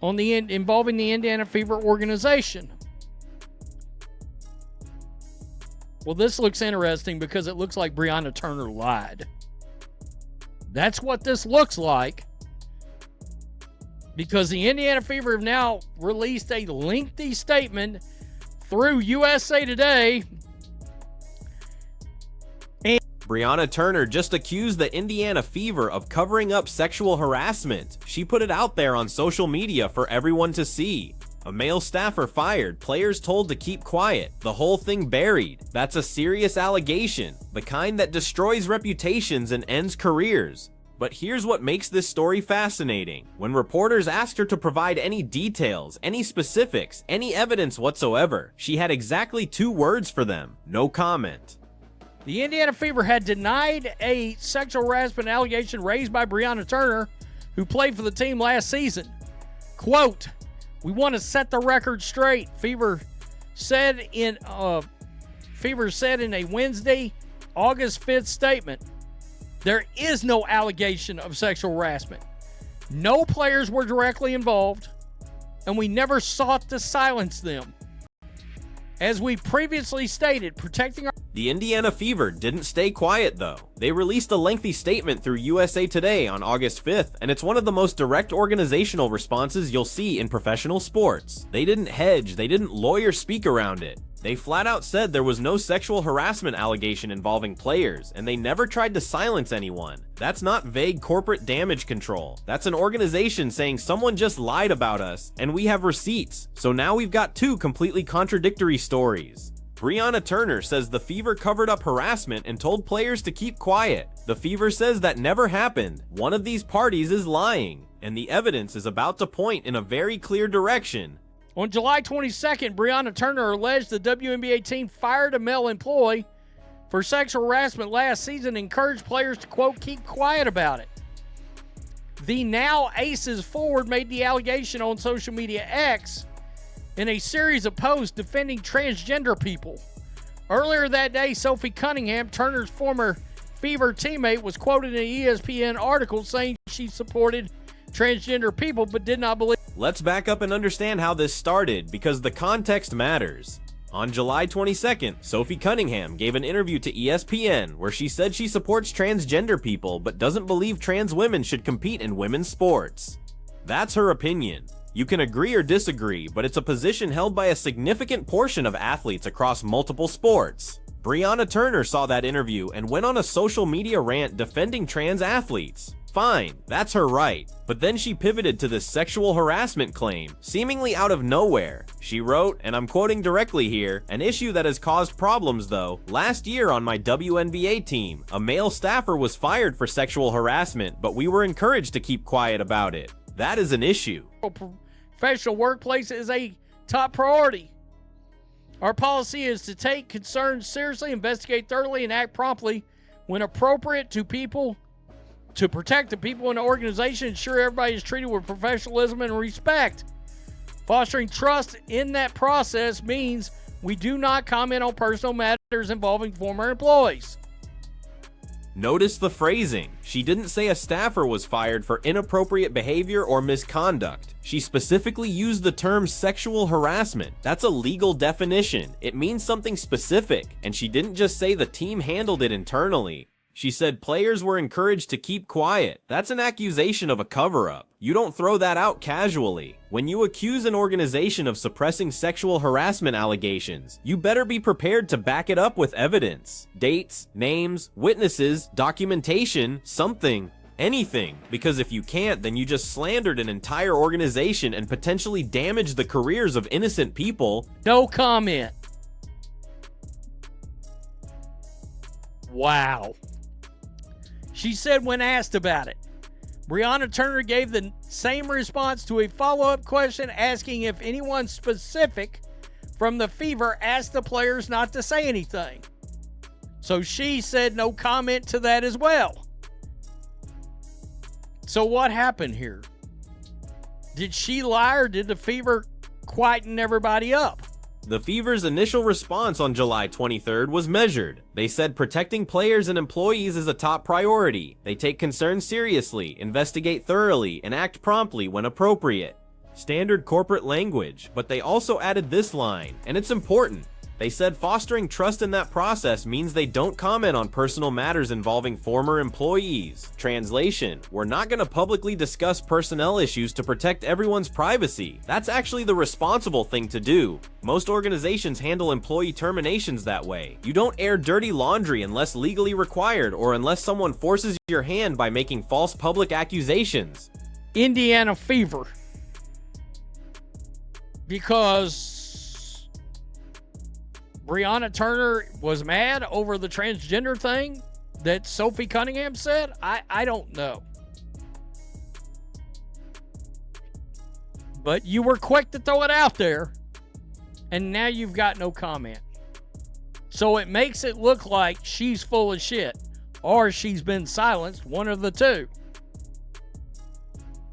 involving the Indiana Fever organization. Well, this looks interesting because it looks like Breonna Turner lied. That's what this looks like, because the Indiana Fever have now released a lengthy statement through USA Today. Breonna Turner just accused the Indiana Fever of covering up sexual harassment. She put it out there on social media for everyone to see. A male staffer fired, players told to keep quiet, the whole thing buried. That's a serious allegation, the kind that destroys reputations and ends careers. But here's what makes this story fascinating. When reporters asked her to provide any details, any specifics, any evidence whatsoever, she had exactly 2 words for them: no comment. The Indiana Fever had denied a sexual harassment allegation raised by Breonna Turner, who played for the team last season. Quote, "We want to set the record straight," Fever said in a Wednesday, August 5th statement. "There is no allegation of sexual harassment. No players were directly involved, and we never sought to silence them. As we previously stated, protecting our..." The Indiana Fever didn't stay quiet though. They released a lengthy statement through USA Today on August 5th, and it's one of the most direct organizational responses you'll see in professional sports. They didn't hedge, they didn't lawyer speak around it. They flat out said there was no sexual harassment allegation involving players, and they never tried to silence anyone. That's not vague corporate damage control. That's an organization saying someone just lied about us, and we have receipts. So now we've got 2 completely contradictory stories. Breonna Turner says the Fever covered up harassment and told players to keep quiet. The Fever says that never happened. One of these parties is lying, and the evidence is about to point in a very clear direction. On July 22nd, Breonna Turner alleged the WNBA team fired a male employee for sexual harassment last season and encouraged players to, quote, keep quiet about it. The now Aces forward made the allegation on social media X in a series of posts defending transgender people. Earlier that day, Sophie Cunningham, Turner's former Fever teammate, was quoted in an ESPN article saying she supported transgender people but did not believe. Let's back up and understand how this started, because the context matters. On July 22nd, Sophie Cunningham gave an interview to ESPN where she said she supports transgender people but doesn't believe trans women should compete in women's sports. That's her opinion. You can agree or disagree, but it's a position held by a significant portion of athletes across multiple sports. Breonna Turner saw that interview and went on a social media rant defending trans athletes. Fine, that's her right. But then she pivoted to this sexual harassment claim, seemingly out of nowhere. She wrote, and I'm quoting directly here, "An issue that has caused problems though. Last year on my WNBA team, a male staffer was fired for sexual harassment, but we were encouraged to keep quiet about it. That is an issue." Professional workplace is a top priority. Our policy is to take concerns seriously, investigate thoroughly, and act promptly when appropriate to protect the people in the organization, ensure everybody is treated with professionalism and respect. Fostering trust in that process means we do not comment on personal matters involving former employees. Notice the phrasing. She didn't say a staffer was fired for inappropriate behavior or misconduct. She specifically used the term sexual harassment. That's a legal definition. It means something specific, and she didn't just say the team handled it internally. She said players were encouraged to keep quiet. That's an accusation of a cover-up. You don't throw that out casually. When you accuse an organization of suppressing sexual harassment allegations, you better be prepared to back it up with evidence. Dates, names, witnesses, documentation, something. Anything. Because if you can't, then you just slandered an entire organization and potentially damaged the careers of innocent people. No comment. Wow. She said when asked about it. Breonna Turner gave the same response to a follow-up question asking if anyone specific from the Fever asked the players not to say anything. So she said no comment to that as well. So what happened here? Did she lie, or did the Fever quieten everybody up? The Fever's initial response on July 23rd was measured. They said protecting players and employees is a top priority. They take concerns seriously, investigate thoroughly, and act promptly when appropriate. Standard corporate language, but they also added this line, and it's important. They said fostering trust in that process means they don't comment on personal matters involving former employees. Translation: we're not going to publicly discuss personnel issues to protect everyone's privacy. That's actually the responsible thing to do. Most organizations handle employee terminations that way. You don't air dirty laundry unless legally required or unless someone forces your hand by making false public accusations. Indiana fever. Because Breonna Turner was mad over the transgender thing that Sophie Cunningham said? I don't know. But you were quick to throw it out there, and now you've got no comment. So it makes it look like she's full of shit, or she's been silenced, one of the two.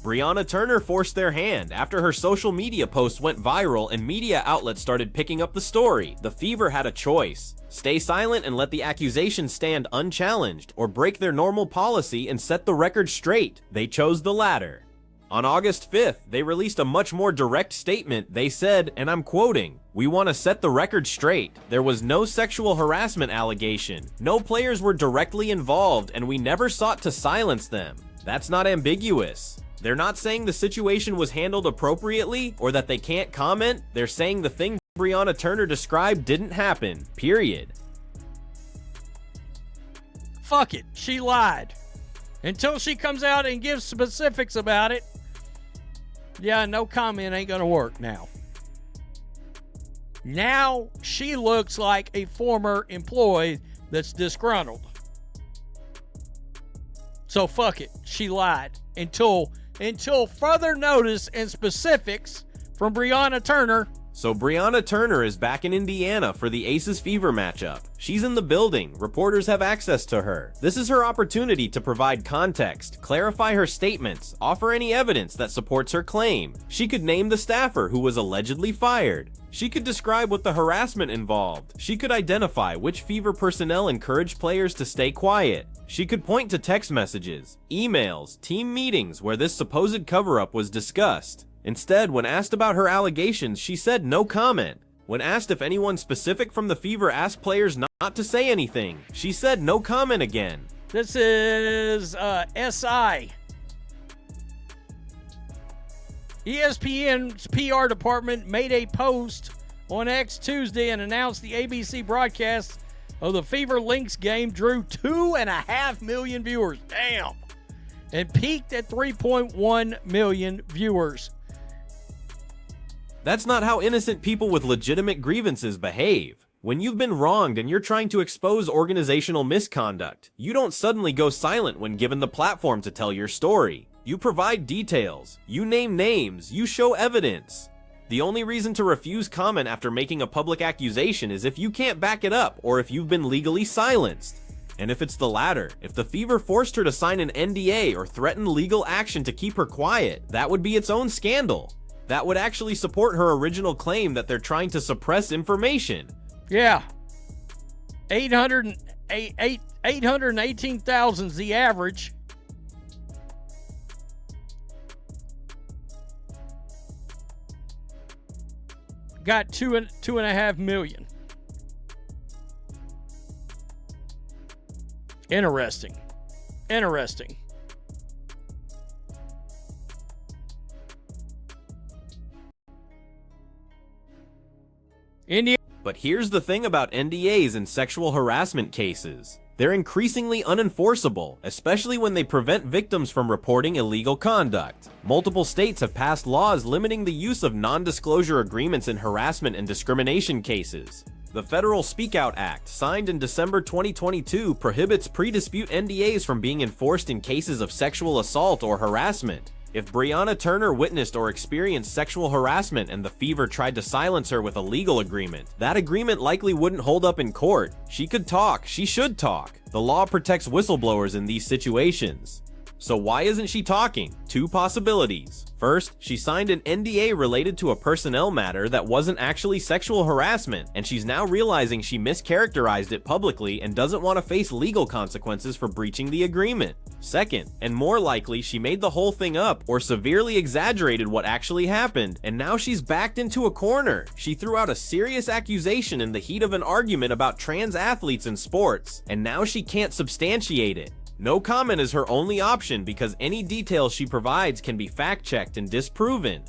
Breonna Turner forced their hand after her social media posts went viral and media outlets started picking up the story. The Fever had a choice: stay silent and let the accusations stand unchallenged, or break their normal policy and set the record straight. They chose the latter. On August 5th, they released a much more direct statement. They said, and I'm quoting, "We want to set the record straight. There was no sexual harassment allegation. No players were directly involved, and we never sought to silence them." That's not ambiguous. They're not saying the situation was handled appropriately or that they can't comment. They're saying the thing Breonna Turner described didn't happen, period. Fuck it, she lied. Until she comes out and gives specifics about it, yeah, no comment ain't gonna work now. Now she looks like a former employee that's disgruntled. So fuck it, she lied. Until further notice and specifics from Breonna Turner. So Breonna Turner is back in Indiana for the Aces Fever matchup. She's in the building. Reporters have access to her. This is her opportunity to provide context, clarify her statements, offer any evidence that supports her claim. She could name the staffer who was allegedly fired. She could describe what the harassment involved. She could identify which Fever personnel encouraged players to stay quiet. She could point to text messages, emails, team meetings where this supposed cover-up was discussed. Instead, when asked about her allegations, she said no comment. When asked if anyone specific from the Fever asked players not to say anything, she said no comment again. This is SI. ESPN's PR department made a post on X Tuesday and announced the ABC broadcast of the Fever Lynx game drew 2.5 million viewers. Damn. And peaked at 3.1 million viewers. That's not how innocent people with legitimate grievances behave. When you've been wronged and you're trying to expose organizational misconduct, you don't suddenly go silent when given the platform to tell your story. You provide details, you name names, you show evidence. The only reason to refuse comment after making a public accusation is if you can't back it up or if you've been legally silenced. And if it's the latter, if the Fever forced her to sign an NDA or threaten legal action to keep her quiet, that would be its own scandal. That would actually support her original claim that they're trying to suppress information. Yeah. 818,000 is the average. Got 2.5 million. Interesting. But here's the thing about NDAs in sexual harassment cases. They're increasingly unenforceable, especially when they prevent victims from reporting illegal conduct. Multiple states have passed laws limiting the use of non-disclosure agreements in harassment and discrimination cases. The Federal Speak Out Act, signed in December 2022, prohibits pre-dispute NDAs from being enforced in cases of sexual assault or harassment. If Breonna Turner witnessed or experienced sexual harassment and the Fever tried to silence her with a legal agreement, that agreement likely wouldn't hold up in court. She could talk, she should talk. The law protects whistleblowers in these situations. So why isn't she talking? Two possibilities. First, she signed an NDA related to a personnel matter that wasn't actually sexual harassment, and she's now realizing she mischaracterized it publicly and doesn't want to face legal consequences for breaching the agreement. Second, and more likely, she made the whole thing up or severely exaggerated what actually happened, and now she's backed into a corner. She threw out a serious accusation in the heat of an argument about trans athletes in sports, and now she can't substantiate it. No comment is her only option because any details she provides can be fact-checked and disproven.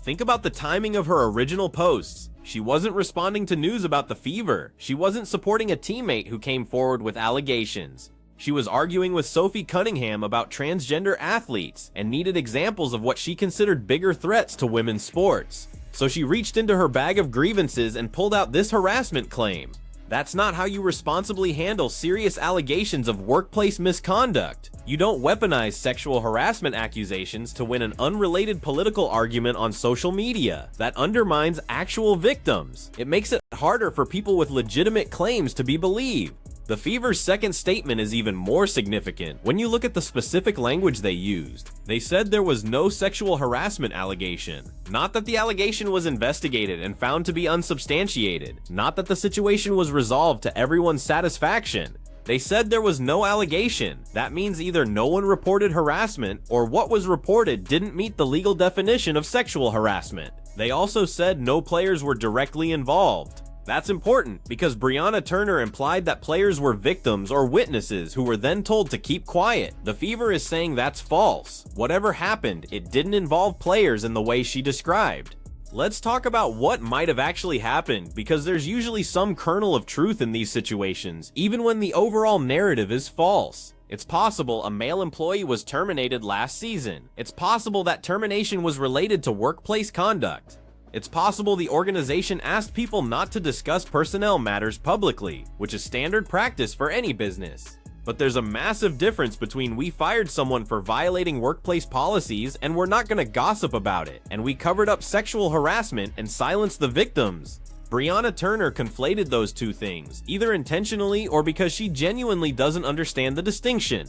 Think about the timing of her original posts. She wasn't responding to news about the fever. She wasn't supporting a teammate who came forward with allegations. She was arguing with Sophie Cunningham about transgender athletes and needed examples of what she considered bigger threats to women's sports. So she reached into her bag of grievances and pulled out this harassment claim. That's not how you responsibly handle serious allegations of workplace misconduct. You don't weaponize sexual harassment accusations to win an unrelated political argument on social media. That undermines actual victims. It makes it harder for people with legitimate claims to be believed. The Fever's second statement is even more significant when you look at the specific language they used. They said there was no sexual harassment allegation. Not that the allegation was investigated and found to be unsubstantiated. Not that the situation was resolved to everyone's satisfaction. They said there was no allegation. That means either no one reported harassment or what was reported didn't meet the legal definition of sexual harassment. They also said no players were directly involved. That's important because Brianna Turner implied that players were victims or witnesses who were then told to keep quiet. The Fever is saying that's false. Whatever happened, it didn't involve players in the way she described. Let's talk about what might have actually happened because there's usually some kernel of truth in these situations, even when the overall narrative is false. It's possible a male employee was terminated last season. It's possible that termination was related to workplace conduct. It's possible the organization asked people not to discuss personnel matters publicly, which is standard practice for any business. But there's a massive difference between we fired someone for violating workplace policies and we're not gonna gossip about it, and we covered up sexual harassment and silenced the victims. Brianna Turner conflated those two things, either intentionally or because she genuinely doesn't understand the distinction.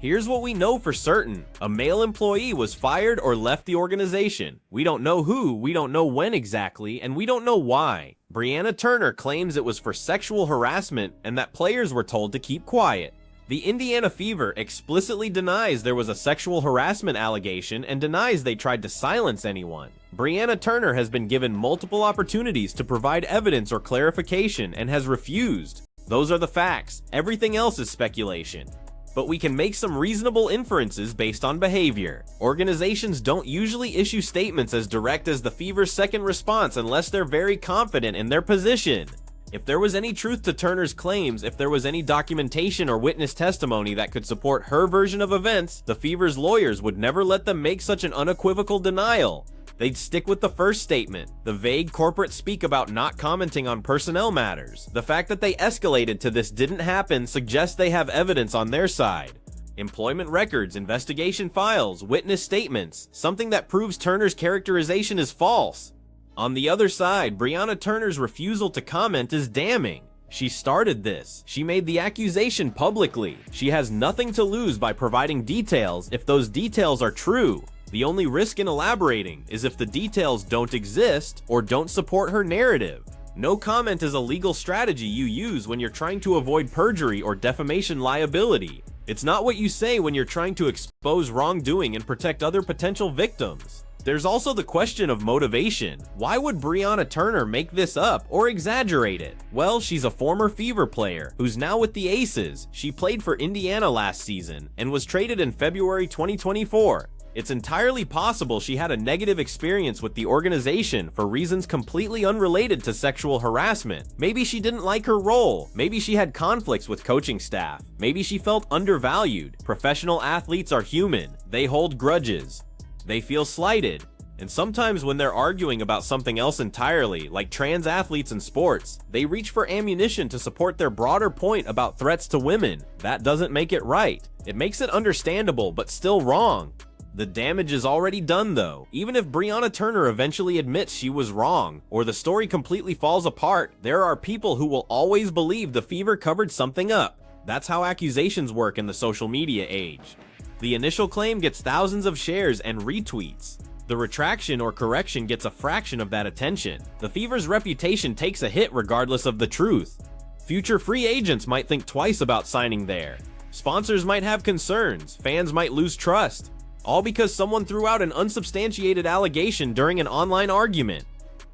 Here's what we know for certain. A male employee was fired or left the organization. We don't know who, we don't know when exactly, and we don't know why. Brianna Turner claims it was for sexual harassment and that players were told to keep quiet. The Indiana Fever explicitly denies there was a sexual harassment allegation and denies they tried to silence anyone. Brianna Turner has been given multiple opportunities to provide evidence or clarification and has refused. Those are the facts. Everything else is speculation. But we can make some reasonable inferences based on behavior. Organizations don't usually issue statements as direct as the Fever's second response unless they're very confident in their position. If there was any truth to Turner's claims, if there was any documentation or witness testimony that could support her version of events, the Fever's lawyers would never let them make such an unequivocal denial. They'd stick with the first statement, the vague corporate speak about not commenting on personnel matters. The fact that they escalated to this didn't happen suggests they have evidence on their side. Employment records, investigation files, witness statements, something that proves Turner's characterization is false. On the other side, Brianna Turner's refusal to comment is damning. She started this. She made the accusation publicly. She has nothing to lose by providing details if those details are true. The only risk in elaborating is if the details don't exist or don't support her narrative. No comment is a legal strategy you use when you're trying to avoid perjury or defamation liability. It's not what you say when you're trying to expose wrongdoing and protect other potential victims. There's also the question of motivation. Why would Brianna Turner make this up or exaggerate it? Well, she's a former Fever player who's now with the Aces. She played for Indiana last season and was traded in February 2024. It's entirely possible she had a negative experience with the organization for reasons completely unrelated to sexual harassment. Maybe she didn't like her role. Maybe she had conflicts with coaching staff. Maybe she felt undervalued. Professional athletes are human. They hold grudges. They feel slighted. And sometimes when they're arguing about something else entirely, like trans athletes in sports, they reach for ammunition to support their broader point about threats to women. That doesn't make it right. It makes it understandable, but still wrong. The damage is already done though. Even if Brianna Turner eventually admits she was wrong, or the story completely falls apart, there are people who will always believe the Fever covered something up. That's how accusations work in the social media age. The initial claim gets thousands of shares and retweets. The retraction or correction gets a fraction of that attention. The Fever's reputation takes a hit regardless of the truth. Future free agents might think twice about signing there. Sponsors might have concerns, fans might lose trust. All because someone threw out an unsubstantiated allegation during an online argument.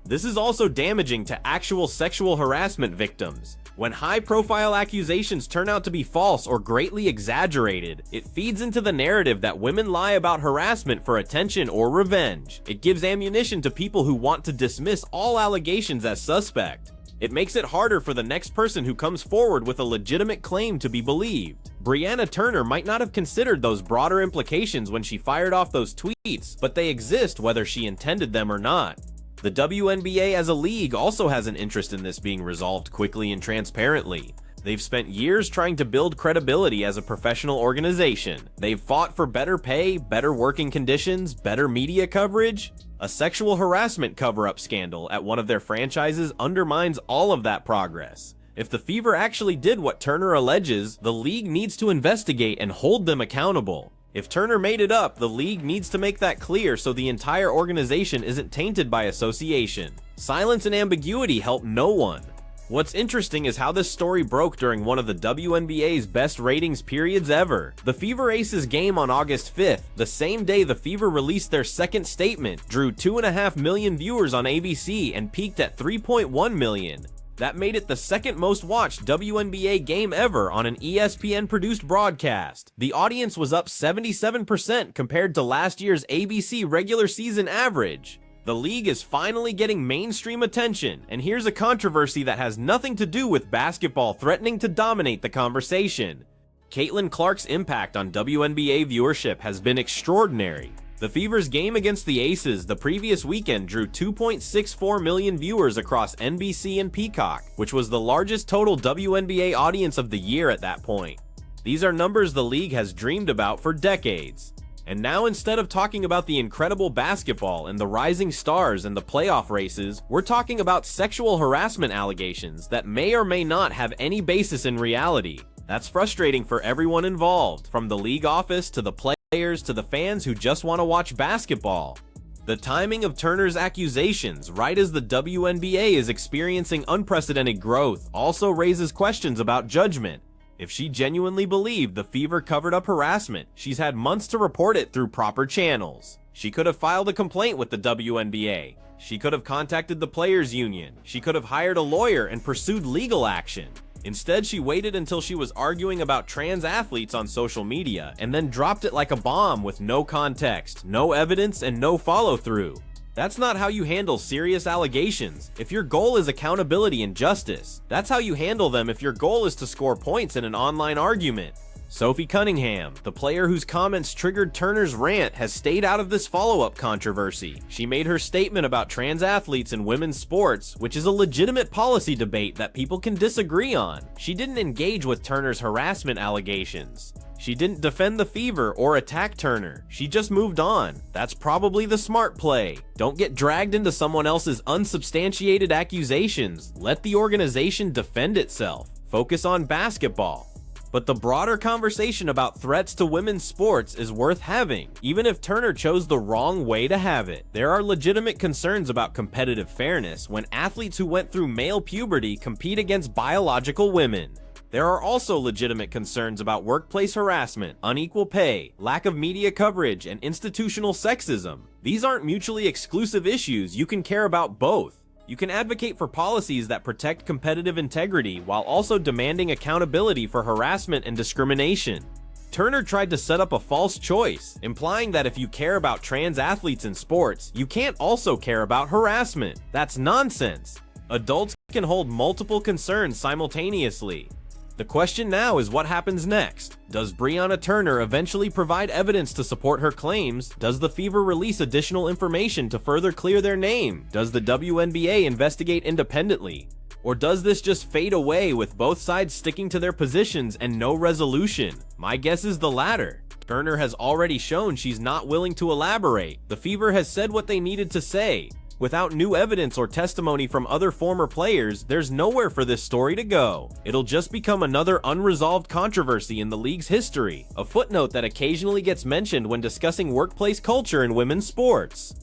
This is also damaging to actual sexual harassment victims. When high-profile accusations turn out to be false or greatly exaggerated, it feeds into the narrative that women lie about harassment for attention or revenge. It gives ammunition to people who want to dismiss all allegations as suspect. It makes it harder for the next person who comes forward with a legitimate claim to be believed. Brianna Turner might not have considered those broader implications when she fired off those tweets, but they exist whether she intended them or not. The WNBA as a league also has an interest in this being resolved quickly and transparently. They've spent years trying to build credibility as a professional organization. They've fought for better pay, better working conditions, better media coverage. A sexual harassment cover-up scandal at one of their franchises undermines all of that progress. If the Fever actually did what Turner alleges, the league needs to investigate and hold them accountable. If Turner made it up, the league needs to make that clear so the entire organization isn't tainted by association. Silence and ambiguity help no one. What's interesting is how this story broke during one of the WNBA's best ratings periods ever. The Fever Aces game on August 5th, the same day the Fever released their second statement, drew 2.5 million viewers on ABC and peaked at 3.1 million. That made it the second most watched WNBA game ever on an ESPN-produced broadcast. The audience was up 77% compared to last year's ABC regular season average. The league is finally getting mainstream attention, and here's a controversy that has nothing to do with basketball threatening to dominate the conversation. Caitlin Clark's impact on WNBA viewership has been extraordinary. The Fever's game against the Aces the previous weekend drew 2.64 million viewers across NBC and Peacock, which was the largest total WNBA audience of the year at that point. These are numbers the league has dreamed about for decades. And now instead of talking about the incredible basketball and the rising stars and the playoff races, we're talking about sexual harassment allegations that may or may not have any basis in reality. That's frustrating for everyone involved, from the league office to the players to the fans who just want to watch basketball. The timing of Turner's accusations, right as the WNBA is experiencing unprecedented growth, also raises questions about judgment. If she genuinely believed the Fever covered up harassment, she's had months to report it through proper channels. She could have filed a complaint with the WNBA. She could have contacted the Players Union. She could have hired a lawyer and pursued legal action. Instead, she waited until she was arguing about trans athletes on social media and then dropped it like a bomb with no context, no evidence, and no follow-through. That's not how you handle serious allegations. If your goal is accountability and justice, that's how you handle them if your goal is to score points in an online argument. Sophie Cunningham, the player whose comments triggered Turner's rant, has stayed out of this follow-up controversy. She made her statement about trans athletes in women's sports, which is a legitimate policy debate that people can disagree on. She didn't engage with Turner's harassment allegations. She didn't defend the Fever or attack Turner. She just moved on. That's probably the smart play. Don't get dragged into someone else's unsubstantiated accusations. Let the organization defend itself. Focus on basketball. But the broader conversation about threats to women's sports is worth having, even if Turner chose the wrong way to have it. There are legitimate concerns about competitive fairness when athletes who went through male puberty compete against biological women. There are also legitimate concerns about workplace harassment, unequal pay, lack of media coverage, and institutional sexism. These aren't mutually exclusive issues. You can care about both. You can advocate for policies that protect competitive integrity while also demanding accountability for harassment and discrimination. Turner tried to set up a false choice, implying that if you care about trans athletes in sports, you can't also care about harassment. That's nonsense. Adults can hold multiple concerns simultaneously. The question now is what happens next? Does Brianna Turner eventually provide evidence to support her claims? Does the Fever release additional information to further clear their name? Does the WNBA investigate independently? Or does this just fade away with both sides sticking to their positions and no resolution? My guess is the latter. Turner has already shown she's not willing to elaborate. The Fever has said what they needed to say. Without new evidence or testimony from other former players, there's nowhere for this story to go. It'll just become another unresolved controversy in the league's history, a footnote that occasionally gets mentioned when discussing workplace culture in women's sports.